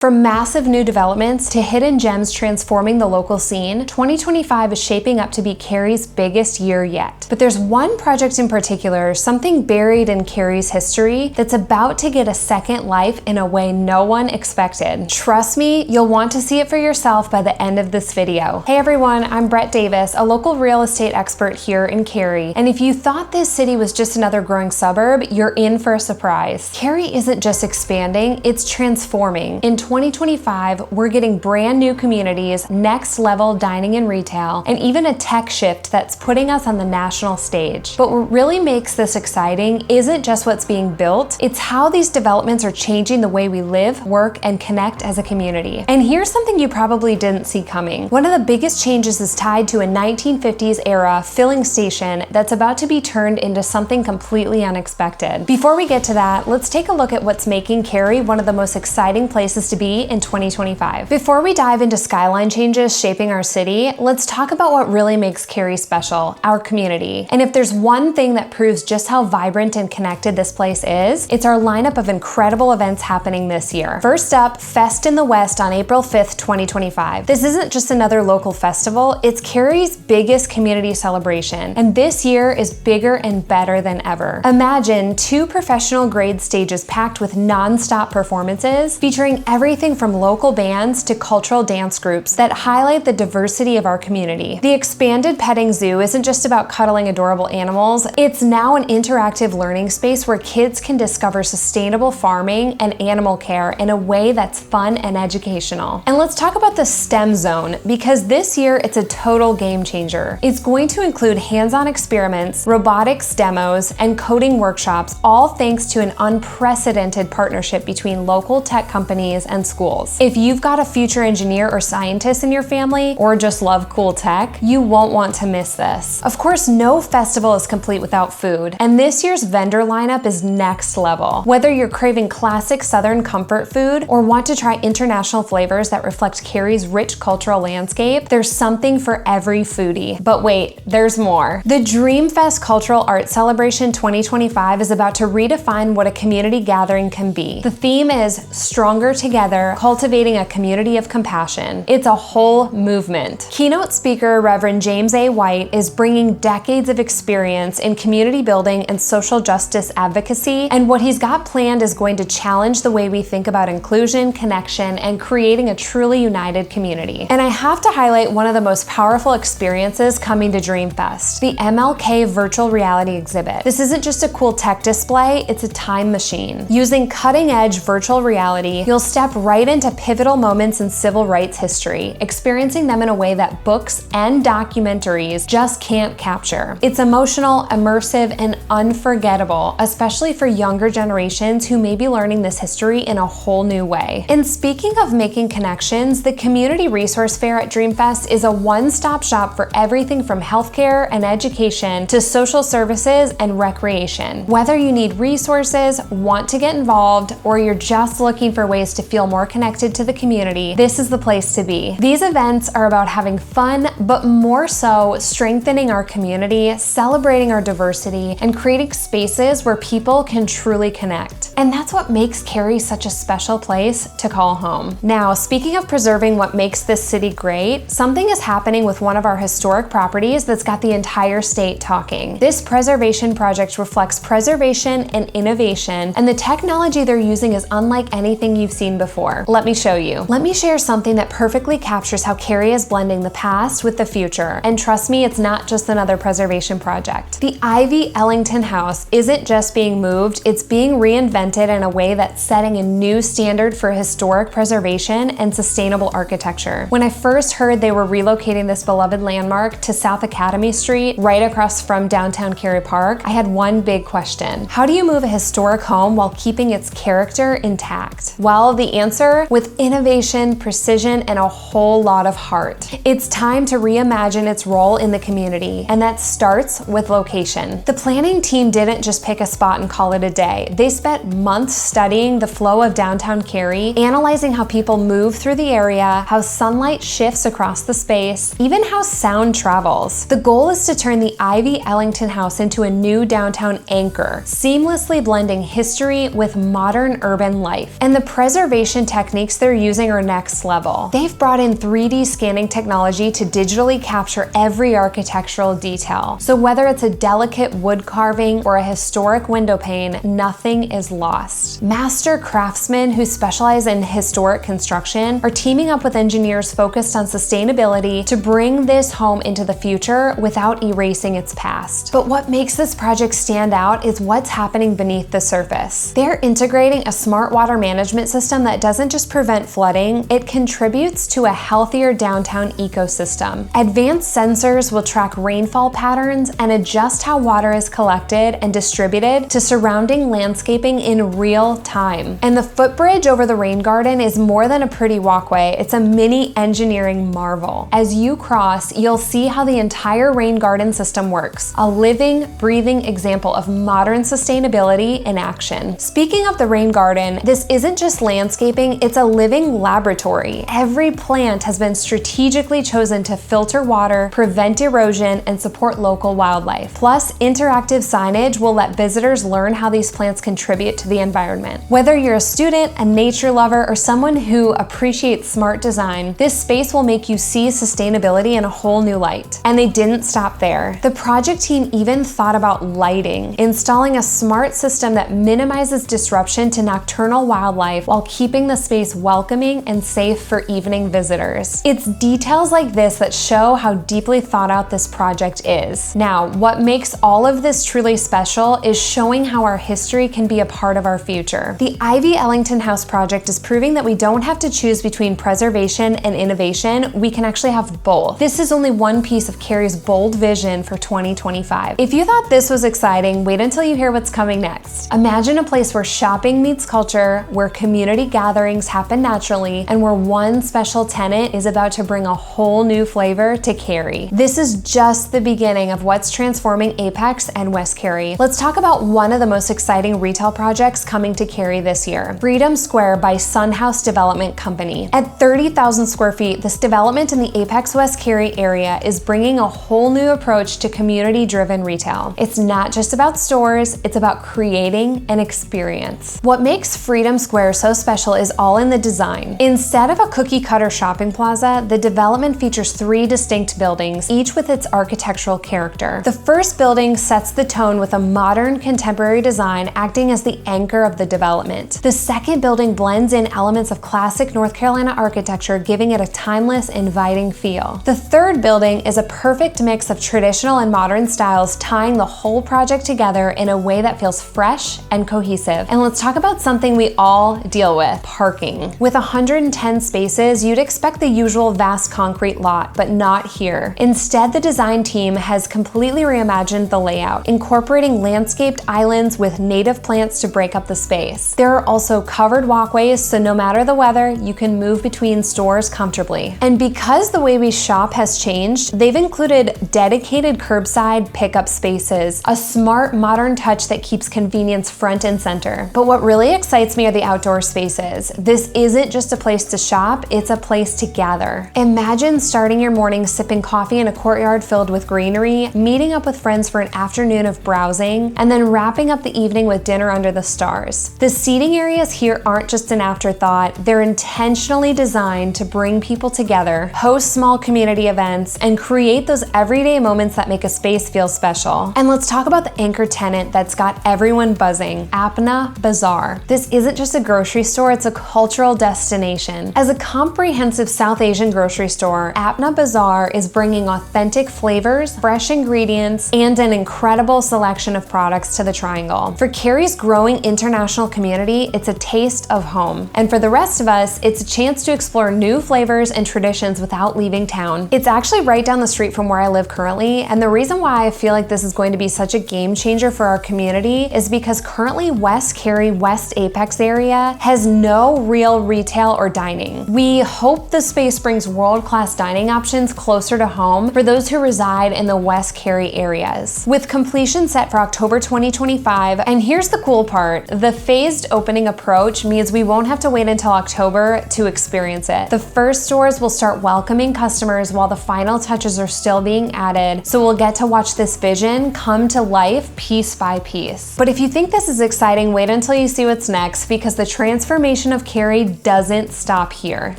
From massive new developments to hidden gems transforming the local scene, 2025 is shaping up to be Cary's biggest year yet. But there's one project in particular, something buried in Cary's history, that's about to get a second life in a way no one expected. Trust me, you'll want to see it for yourself by the end of this video. Hey everyone, I'm Brette Davis, a local real estate expert here in Cary. And if you thought this city was just another growing suburb, you're in for a surprise. Cary isn't just expanding, it's transforming. In 2025, we're getting brand new communities, next level dining and retail, and even a tech shift that's putting us on the national stage. But what really makes this exciting isn't just what's being built, it's how these developments are changing the way we live, work, and connect as a community. And here's something you probably didn't see coming. One of the biggest changes is tied to a 1950s era filling station that's about to be turned into something completely unexpected. Before we get to that, let's take a look at what's making Cary one of the most exciting places to be in 2025. Before we dive into skyline changes shaping our city, let's talk about what really makes Cary special, our community. And if there's one thing that proves just how vibrant and connected this place is, it's our lineup of incredible events happening this year. First up, Fest in the West on April 5th, 2025. This isn't just another local festival, it's Cary's biggest community celebration. And this year is bigger and better than ever. Imagine 2 professional grade stages packed with non-stop performances featuring everything from local bands to cultural dance groups that highlight the diversity of our community. The expanded petting zoo isn't just about cuddling adorable animals, it's now an interactive learning space where kids can discover sustainable farming and animal care in a way that's fun and educational. And let's talk about the STEM zone, because this year it's a total game changer. It's going to include hands-on experiments, robotics demos, and coding workshops, all thanks to an unprecedented partnership between local tech companies and schools. If you've got a future engineer or scientist in your family, or just love cool tech, you won't want to miss this. Of course, no festival is complete without food, and this year's vendor lineup is next level. Whether you're craving classic Southern comfort food or want to try international flavors that reflect Cary's rich cultural landscape, there's something for every foodie. But wait, there's more. The Dreamfest Cultural Arts Celebration 2025 is about to redefine what a community gathering can be. The theme is Stronger Together, cultivating a community of compassion. It's a whole movement. Keynote speaker Reverend James A. White is bringing decades of experience in community building and social justice advocacy, and what he's got planned is going to challenge the way we think about inclusion, connection, and creating a truly united community. And I have to highlight one of the most powerful experiences coming to Dreamfest, the MLK virtual reality exhibit. This isn't just a cool tech display, it's a time machine. Using cutting-edge virtual reality, you'll step right into pivotal moments in civil rights history, experiencing them in a way that books and documentaries just can't capture. It's emotional, immersive, and unforgettable, especially for younger generations who may be learning this history in a whole new way. And speaking of making connections, the Community Resource Fair at Dreamfest is a one-stop shop for everything from healthcare and education to social services and recreation. Whether you need resources, want to get involved, or you're just looking for ways to feel more connected to the community, this is the place to be. These events are about having fun, but more so strengthening our community, celebrating our diversity, and creating spaces where people can truly connect. And that's what makes Cary such a special place to call home. Now, speaking of preserving what makes this city great, something is happening with one of our historic properties that's got the entire state talking. This preservation project reflects preservation and innovation, and the technology they're using is unlike anything you've seen before. Let me show you. Let me share something that perfectly captures how Cary is blending the past with the future. And trust me, it's not just another preservation project. The Ivy Ellington House isn't just being moved, it's being reinvented in a way that's setting a new standard for historic preservation and sustainable architecture. When I first heard they were relocating this beloved landmark to South Academy Street, right across from downtown Cary Park, I had one big question. How do you move a historic home while keeping its character intact? Well, the answer, with innovation, precision, and a whole lot of heart. It's time to reimagine its role in the community, and that starts with location. The planning team didn't just pick a spot and call it a day. They spent months studying the flow of downtown Cary, analyzing how people move through the area, how sunlight shifts across the space, even how sound travels. The goal is to turn the Ivy Ellington house into a new downtown anchor, seamlessly blending history with modern urban life. And the preservation techniques they're using are next level. They've brought in 3D scanning technology to digitally capture every architectural detail. So whether it's a delicate wood carving or a historic window pane, nothing is lost. Master craftsmen who specialize in historic construction are teaming up with engineers focused on sustainability to bring this home into the future without erasing its past. But what makes this project stand out is what's happening beneath the surface. They're integrating a smart water management system that doesn't just prevent flooding, it contributes to a healthier downtown ecosystem. Advanced sensors will track rainfall patterns and adjust how water is collected and distributed to surrounding landscaping in real time. And the footbridge over the rain garden is more than a pretty walkway, it's a mini engineering marvel. As you cross, you'll see how the entire rain garden system works, a living, breathing example of modern sustainability in action. Speaking of the rain garden, this isn't just landscaping, it's a living laboratory. Every plant has been strategically chosen to filter water, prevent erosion, and support local wildlife. Plus, interactive signage will let visitors learn how these plants contribute to the environment. Whether you're a student, a nature lover, or someone who appreciates smart design, this space will make you see sustainability in a whole new light. And they didn't stop there. The project team even thought about lighting, installing a smart system that minimizes disruption to nocturnal wildlife while keeping the space welcoming and safe for evening visitors. It's details like this that show how deeply thought out this project is. Now, what makes all of this truly special is showing how our history can be a part of our future. The Ivy Ellington House project is proving that we don't have to choose between preservation and innovation, we can actually have both. This is only one piece of Cary's bold vision for 2025. If you thought this was exciting, wait until you hear what's coming next. Imagine a place where shopping meets culture, where community gatherings happen naturally, and where one special tenant is about to bring a whole new flavor to Cary. This is just the beginning of what's transforming Apex and West Cary. Let's talk about one of the most exciting retail projects coming to Cary this year, Freedom Square by Sun House Development Company. At 30,000 square feet, this development in the Apex West Cary area is bringing a whole new approach to community-driven retail. It's not just about stores, it's about creating an experience. What makes Freedom Square so special is all in the design. Instead of a cookie-cutter shopping plaza, the development features 3 distinct buildings, each with its architectural character. The first building sets the tone with a modern contemporary design acting as the anchor of the development. The second building blends in elements of classic North Carolina architecture, giving it a timeless, inviting feel. The third building is a perfect mix of traditional and modern styles, tying the whole project together in a way that feels fresh and cohesive. And let's talk about something we all deal with, parking. With 110 spaces, you'd expect the usual vast concrete lot, but not here. Instead, the design team has completely reimagined the layout, incorporating landscaped islands with native plants to break up the space. There are also covered walkways, so no matter the weather, you can move between stores comfortably. And because the way we shop has changed, they've included dedicated curbside pickup spaces, a smart modern touch that keeps convenience front and center. But what really excites me are the outdoor spaces. This isn't just a place to shop, it's a place to gather. Imagine starting your morning sipping coffee in a courtyard filled with greenery, meeting up with friends for an afternoon of browsing, and then wrapping up the evening with dinner under the stars. The seating areas here aren't just an afterthought, they're intentionally designed to bring people together, host small community events, and create those everyday moments that make a space feel special. And let's talk about the anchor tenant that's got everyone buzzing, Apna Bazaar. This isn't just a grocery store, it's a cultural destination. As a comprehensive South Asian grocery store, Apna Bazaar is bringing authentic flavors, fresh ingredients, and an incredible selection of products to the Triangle. For Cary's growing international community, it's a taste of home. And for the rest of us, it's a chance to explore new flavors and traditions without leaving town. It's actually right down the street from where I live currently, and the reason why I feel like this is going to be such a game changer for our community is because currently West Cary, West Apex area has no real retail or dining. We hope the space brings world-class dining options closer to home for those who reside in the West Cary areas. With completion set for October 2025, and here's the cool part, part. The phased opening approach means we won't have to wait until October to experience it. The first stores will start welcoming customers while the final touches are still being added, so we'll get to watch this vision come to life piece by piece. But if you think this is exciting, wait until you see what's next, because the transformation of Cary doesn't stop here.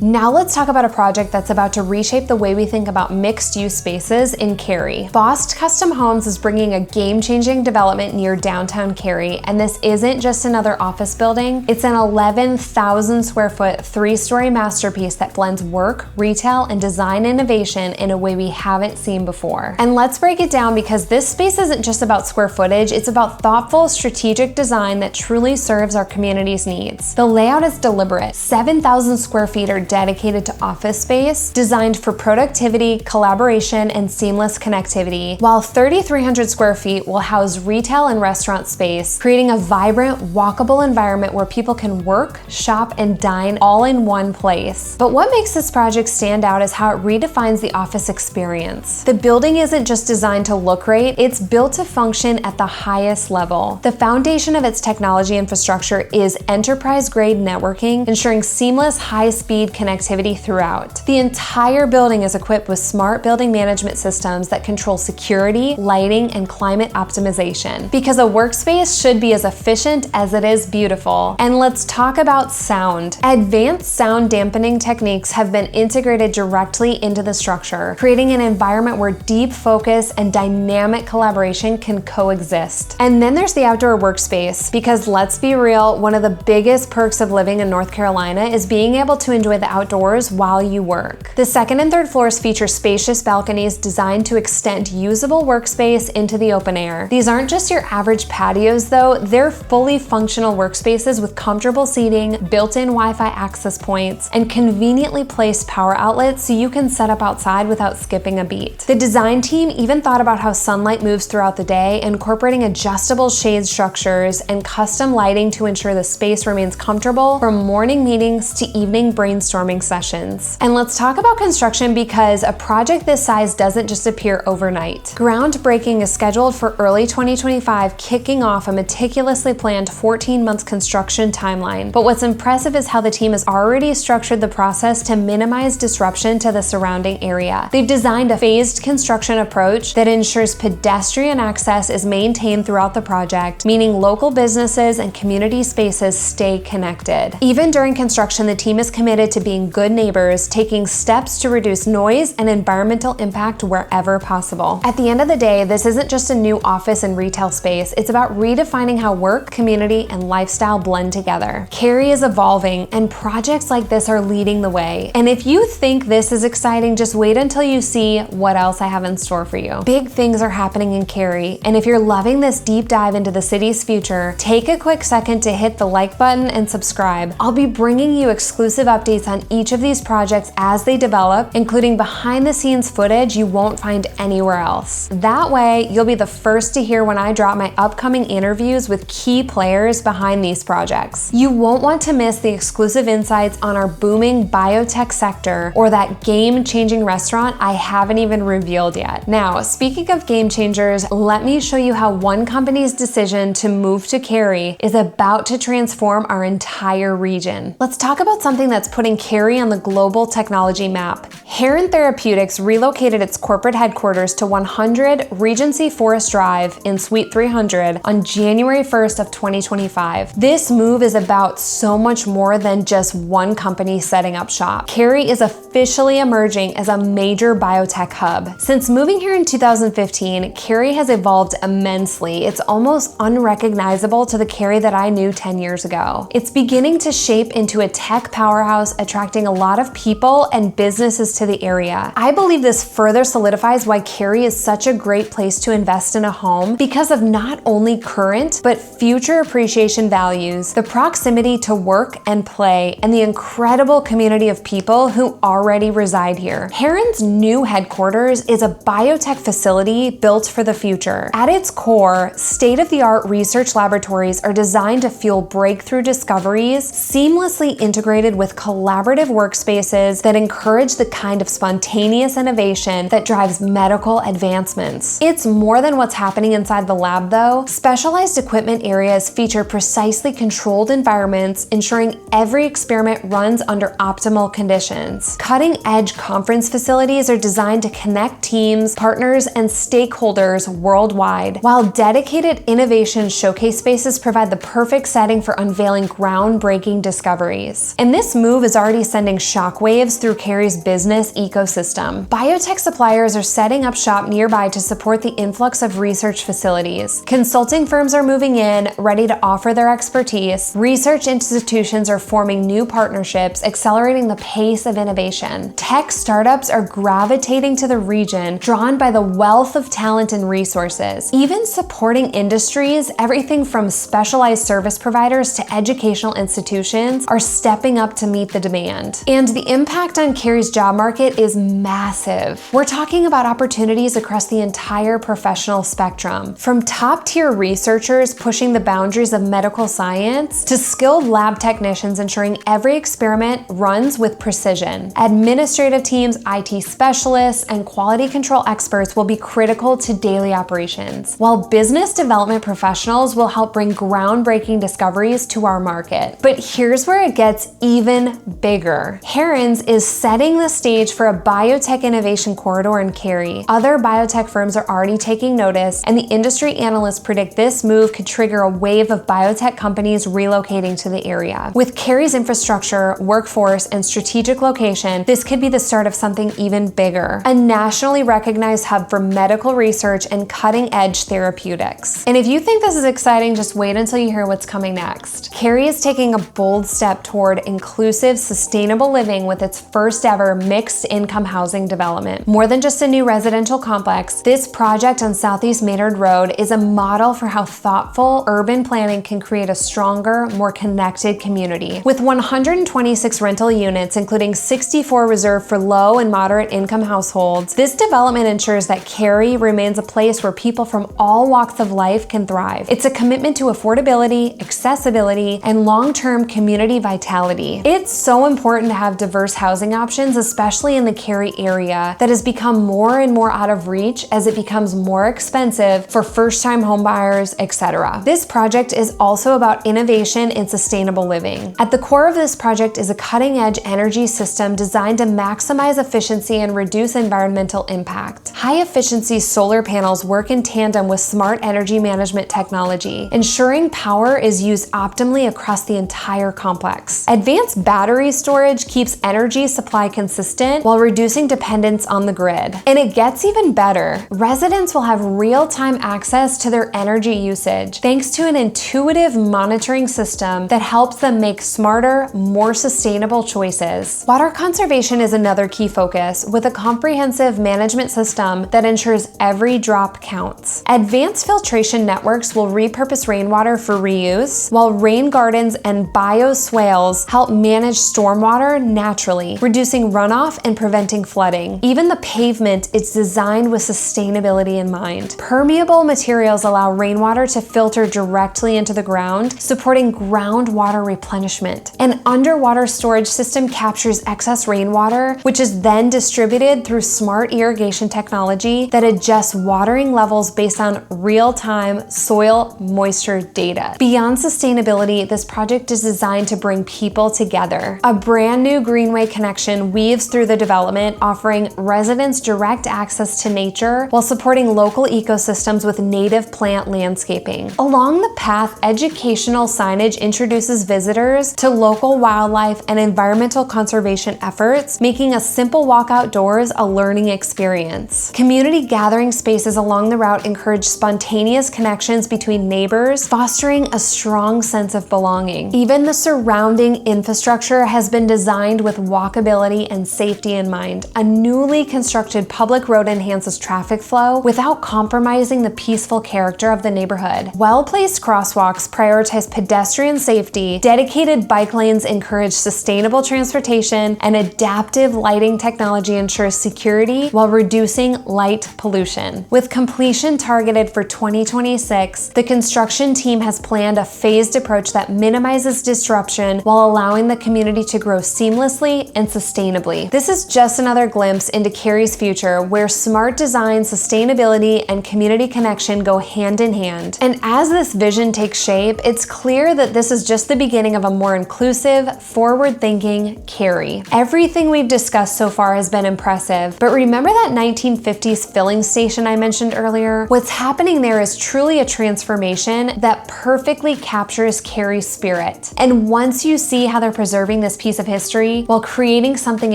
Now let's talk about a project that's about to reshape the way we think about mixed-use spaces in Cary. Boss Custom Homes is bringing a game-changing development near downtown Cary, and this isn't just another office building. It's an 11,000 square foot, 3-story masterpiece that blends work, retail, and design innovation in a way we haven't seen before. And let's break it down, because this space isn't just about square footage, it's about thoughtful, strategic design that truly serves our community's needs. The layout is deliberate. 7,000 square feet are dedicated to office space, designed for productivity, collaboration, and seamless connectivity, while 3,300 square feet will house retail and restaurant space, creating a vibrant, walkable environment where people can work, shop, and dine all in one place. But what makes this project stand out is how it redefines the office experience. The building isn't just designed to look great, it's built to function at the highest level. The foundation of its technology infrastructure is enterprise-grade networking, ensuring seamless, high-speed connectivity throughout. The entire building is equipped with smart building management systems that control security, lighting, and climate optimization, because a workspace should be as efficient as it is beautiful. And let's talk about sound. Advanced sound dampening techniques have been integrated directly into the structure, creating an environment where deep focus and dynamic collaboration can coexist. And then there's the outdoor workspace, because let's be real, one of the biggest perks of living in North Carolina is being able to enjoy the outdoors while you work. The second and third floors feature spacious balconies designed to extend usable workspace into the open air. These aren't just your average patios though, they're fully functional workspaces with comfortable seating, built-in Wi-Fi access points, and conveniently placed power outlets so you can set up outside without skipping a beat. The design team even thought about how sunlight moves throughout the day, incorporating adjustable shade structures and custom lighting to ensure the space remains comfortable from morning meetings to evening brainstorming sessions. And let's talk about construction, because a project this size doesn't just appear overnight. Groundbreaking is scheduled for early 2025, kicking off a meticulously planned 14-month construction timeline. But what's impressive is how the team has already structured the process to minimize disruption to the surrounding area. They've designed a phased construction approach that ensures pedestrian access is maintained throughout the project, meaning local businesses and community spaces stay connected. Even during construction, the team is committed to being good neighbors, taking steps to reduce noise and environmental impact wherever possible. At the end of the day, this isn't just a new office and retail space, it's about redefining how work, community, and lifestyle blend together. Cary is evolving, and projects like this are leading the way. And if you think this is exciting, just wait until you see what else I have in store for you. Big things are happening in Cary, and if you're loving this deep dive into the city's future, take a quick second to hit the like button and subscribe. I'll be bringing you exclusive updates on each of these projects as they develop, including behind-the-scenes footage you won't find anywhere else. That way, you'll be the first to hear when I drop my upcoming interviews with key players behind these projects. You won't want to miss the exclusive insights on our booming biotech sector or that game-changing restaurant I haven't even revealed yet. Now, speaking of game changers, let me show you how one company's decision to move to Cary is about to transform our entire region. Let's talk about something that's putting Cary on the global technology map. Heron Therapeutics relocated its corporate headquarters to 100 Regency Forest Drive in Suite 300 on January 1st of 2025. This move is about so much more than just one company setting up shop. Cary is officially emerging as a major biotech hub. Since moving here in 2015, Cary has evolved immensely. It's almost unrecognizable to the Cary that I knew 10 years ago. It's beginning to shape into a tech powerhouse, attracting a lot of people and businesses to the area. I believe this further solidifies why Cary is such a great place to invest in a home, because of not only current, but future appreciation values, the proximity to work and play, and the incredible community of people who already reside here. Heron's new headquarters is a biotech facility built for the future. At its core, state-of-the-art research laboratories are designed to fuel breakthrough discoveries, seamlessly integrated with collaborative workspaces that encourage the kind of spontaneous innovation that drives medical advancements. It's more than what's happening inside the lab though. Specialized equipment areas areas feature precisely controlled environments, ensuring every experiment runs under optimal conditions. Cutting-edge conference facilities are designed to connect teams, partners, and stakeholders worldwide, while dedicated innovation showcase spaces provide the perfect setting for unveiling groundbreaking discoveries. And this move is already sending shockwaves through Cary's business ecosystem. Biotech suppliers are setting up shop nearby to support the influx of research facilities. Consulting firms are moving in, ready to offer their expertise. Research institutions are forming new partnerships, accelerating the pace of innovation. Tech startups are gravitating to the region, drawn by the wealth of talent and resources. Even supporting industries, everything from specialized service providers to educational institutions, are stepping up to meet the demand. And the impact on Cary's job market is massive. We're talking about opportunities across the entire professional spectrum, from top-tier researchers pushing the boundaries of medical science to skilled lab technicians ensuring every experiment runs with precision. Administrative teams, IT specialists, and quality control experts will be critical to daily operations, while business development professionals will help bring groundbreaking discoveries to our market. But here's where it gets even bigger. Herons is setting the stage for a biotech innovation corridor in Cary. Other biotech firms are already taking notice, and the industry analysts predict this move could trigger a wave of biotech companies relocating to the area. With Cary's infrastructure, workforce, and strategic location, this could be the start of something even bigger, a nationally recognized hub for medical research and cutting-edge therapeutics. And if you think this is exciting, just wait until you hear what's coming next. Cary is taking a bold step toward inclusive, sustainable living with its first ever mixed income housing development. More than just a new residential complex, this project on Southeast Maynard Road is a model for how thoughtful urban planning can create a stronger, more connected community. With 126 rental units, including 64 reserved for low and moderate income households, this development ensures that Cary remains a place where people from all walks of life can thrive. It's a commitment to affordability, accessibility, and long-term community vitality. It's so important to have diverse housing options, especially in the Cary area, that has become more and more out of reach as it becomes more expensive for first-time homebuyers, etc. This project is also about innovation and sustainable living. At the core of this project is a cutting-edge energy system designed to maximize efficiency and reduce environmental impact. High-efficiency solar panels work in tandem with smart energy management technology, ensuring power is used optimally across the entire complex. Advanced battery storage keeps energy supply consistent while reducing dependence on the grid. And it gets even better. Residents will have real-time access to their energy usage thanks to an intuitive monitoring system that helps them make smarter, more sustainable choices. Water conservation is another key focus, with a comprehensive management system that ensures every drop counts. Advanced filtration networks will repurpose rainwater for reuse, while rain gardens and bioswales help manage stormwater naturally, reducing runoff and preventing flooding. Even the pavement is designed with sustainability in mind. Permeable materials allow rainwater to filter directly into the ground, supporting groundwater replenishment. An underwater storage system captures excess rainwater, which is then distributed through smart irrigation technology that adjusts watering levels based on real-time soil moisture data. Beyond sustainability, this project is designed to bring people together. A brand new greenway connection weaves through the development, offering residents direct access to nature while supporting local ecosystems with native plant landscaping. Along the path, educational signage introduces visitors to local wildlife and environmental conservation efforts, making a simple walk outdoors a learning experience. Community gathering spaces along the route encourage spontaneous connections between neighbors, fostering a strong sense of belonging. Even the surrounding infrastructure has been designed with walkability and safety in mind. A newly constructed public road enhances traffic flow without compromising the peaceful character of the neighborhood. Well-placed crosswalks prioritize pedestrian safety, dedicated bike lanes encourage sustainable transportation, and adaptive lighting technology ensures security while reducing light pollution. With completion targeted for 2026, the construction team has planned a phased approach that minimizes disruption while allowing the community to grow seamlessly and sustainably. This is just another glimpse into Cary's future, where smart design, sustainability, and community connection go hand in hand. And as this vision takes shape, it's clear that this is just the beginning of a more inclusive, forward-thinking Cary. Everything we've discussed so far has been impressive, but remember that 1950s filling station I mentioned earlier? What's happening there is truly a transformation that perfectly captures Cary's spirit. And once you see how they're preserving this piece of history while creating something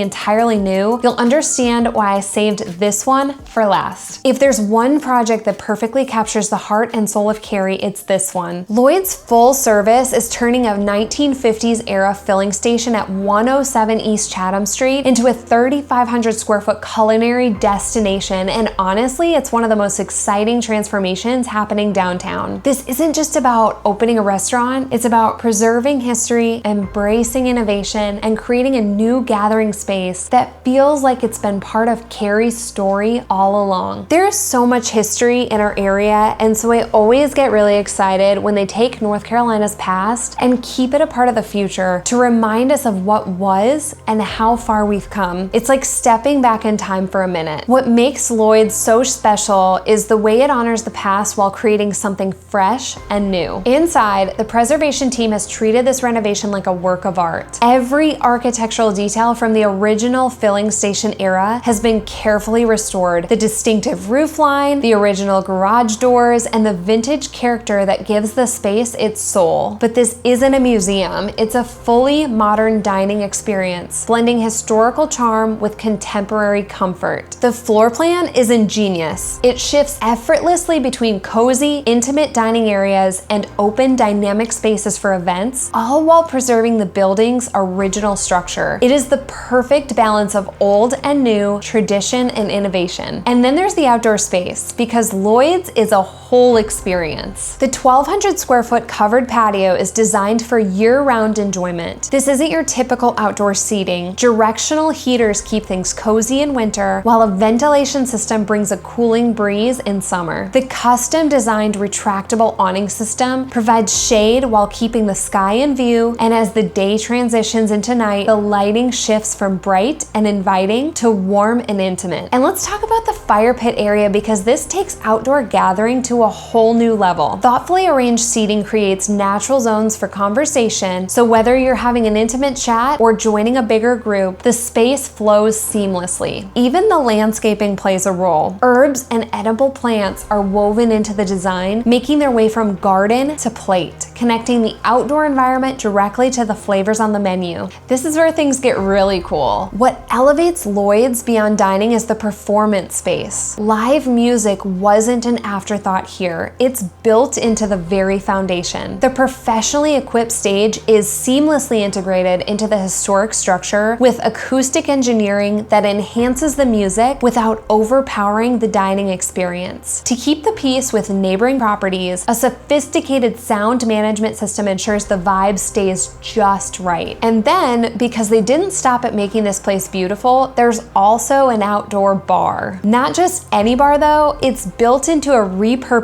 entirely new, you'll understand why I saved this one for last. If there's one project that perfectly captures the heart and soul of Cary, it's this one. Lloyd's full service is turning a 1950s era filling station at 107 East Chatham Street into a 3,500 square foot culinary destination, and honestly, it's one of the most exciting transformations happening downtown. This isn't just about opening a restaurant, it's about preserving history, embracing innovation, and creating a new gathering space that feels like it's been part of Cary's story all along. There's so much history in our area, and so I always get really excited when they take North Carolina's past and keep it a part of the future to remind us of what was and how far we've come. It's like stepping back in time for a minute. What makes Lloyd so special is the way it honors the past while creating something fresh and new. Inside, the preservation team has treated this renovation like a work of art. Every architectural detail from the original filling station era has been carefully restored. The distinctive roof line, the original garage doors, and the vintage character that gives the space its soul. But this isn't a museum, it's a fully modern dining experience, blending historical charm with contemporary comfort. The floor plan is ingenious. It shifts effortlessly between cozy, intimate dining areas and open, dynamic spaces for events, all while preserving the building's original structure. It is the perfect balance of old and new, tradition and innovation. And then there's the outdoor space, because Lloyd's is a whole experience. The 1,200 square foot covered patio is designed for year-round enjoyment. This isn't your typical outdoor seating. Directional heaters keep things cozy in winter, while a ventilation system brings a cooling breeze in summer. The custom-designed retractable awning system provides shade while keeping the sky in view, and as the day transitions into night, the lighting shifts from bright and inviting to warm and intimate. And let's talk about the fire pit area, because this takes outdoor gathering to a whole new level. Thoughtfully arranged seating creates natural zones for conversation, so whether you're having an intimate chat or joining a bigger group, the space flows seamlessly. Even the landscaping plays a role. Herbs and edible plants are woven into the design, making their way from garden to plate, connecting the outdoor environment directly to the flavors on the menu. This is where things get really cool. What elevates Lloyd's beyond dining is the performance space. Live music wasn't an afterthought here. It's built into the very foundation. The professionally equipped stage is seamlessly integrated into the historic structure with acoustic engineering that enhances the music without overpowering the dining experience. To keep the peace with neighboring properties, a sophisticated sound management system ensures the vibe stays just right. And then, because they didn't stop at making this place beautiful, there's also an outdoor bar. Not just any bar though, it's built into a repurposed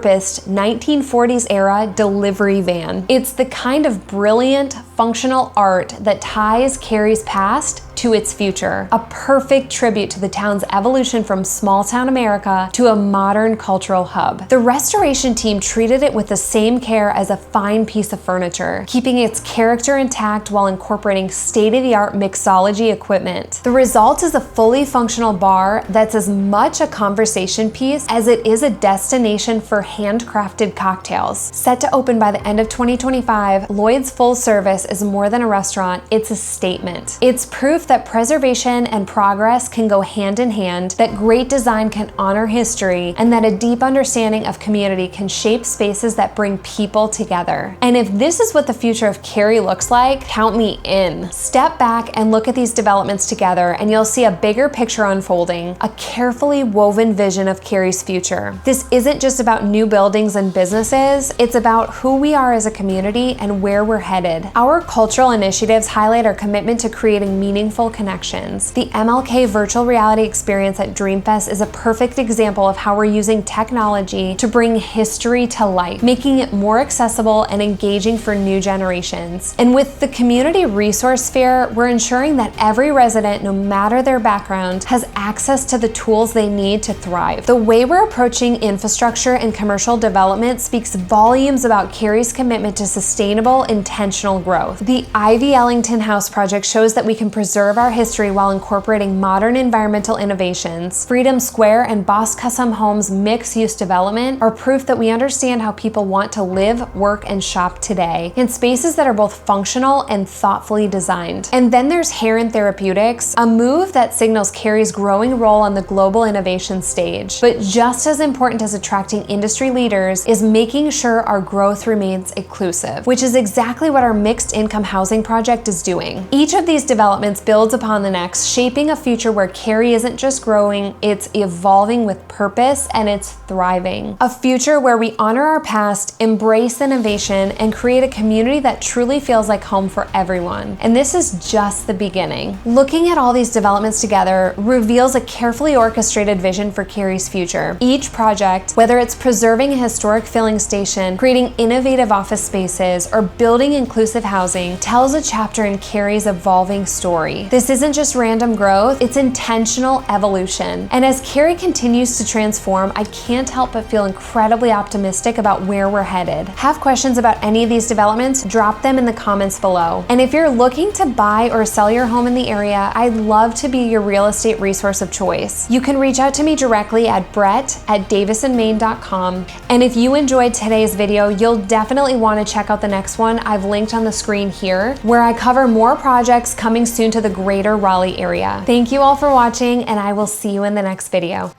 1940s era delivery van. It's the kind of brilliant, functional art that ties Cary's past to its future. A perfect tribute to the town's evolution from small-town America to a modern cultural hub. The restoration team treated it with the same care as a fine piece of furniture, keeping its character intact while incorporating state-of-the-art mixology equipment. The result is a fully functional bar that's as much a conversation piece as it is a destination for handcrafted cocktails. Set to open by the end of 2025, Lloyd's full service is more than a restaurant, it's a statement. It's proof that preservation and progress can go hand in hand, that great design can honor history, and that a deep understanding of community can shape spaces that bring people together. And if this is what the future of Cary looks like, count me in. Step back and look at these developments together and you'll see a bigger picture unfolding, a carefully woven vision of Cary's future. This isn't just about new buildings and businesses, it's about who we are as a community and where we're headed. Our cultural initiatives highlight our commitment to creating meaningful powerful connections. The MLK virtual reality experience at Dreamfest is a perfect example of how we're using technology to bring history to life, making it more accessible and engaging for new generations. And with the Community Resource Fair, we're ensuring that every resident, no matter their background, has access to the tools they need to thrive. The way we're approaching infrastructure and commercial development speaks volumes about Cary's commitment to sustainable, intentional growth. The Ivy Ellington House project shows that we can preserve our history while incorporating modern environmental innovations. Freedom Square and Boss Custom Homes mixed-use development are proof that we understand how people want to live, work, and shop today in spaces that are both functional and thoughtfully designed. And then there's Heron Therapeutics, a move that signals Cary's growing role on the global innovation stage. But just as important as attracting industry leaders is making sure our growth remains inclusive, which is exactly what our mixed income housing project is doing. Each of these developments builds upon the next, shaping a future where Cary isn't just growing, it's evolving with purpose and it's thriving. A future where we honor our past, embrace innovation, and create a community that truly feels like home for everyone. And this is just the beginning. Looking at all these developments together reveals a carefully orchestrated vision for Cary's future. Each project, whether it's preserving a historic filling station, creating innovative office spaces, or building inclusive housing, tells a chapter in Cary's evolving story. This isn't just random growth, it's intentional evolution. And as Cary continues to transform, I can't help but feel incredibly optimistic about where we're headed. Have questions about any of these developments? Drop them in the comments below. And if you're looking to buy or sell your home in the area, I'd love to be your real estate resource of choice. You can reach out to me directly at brette@davisonmaine.com. And if you enjoyed today's video, you'll definitely want to check out the next one I've linked on the screen here, where I cover more projects coming soon to the greater Raleigh area. Thank you all for watching, and I will see you in the next video.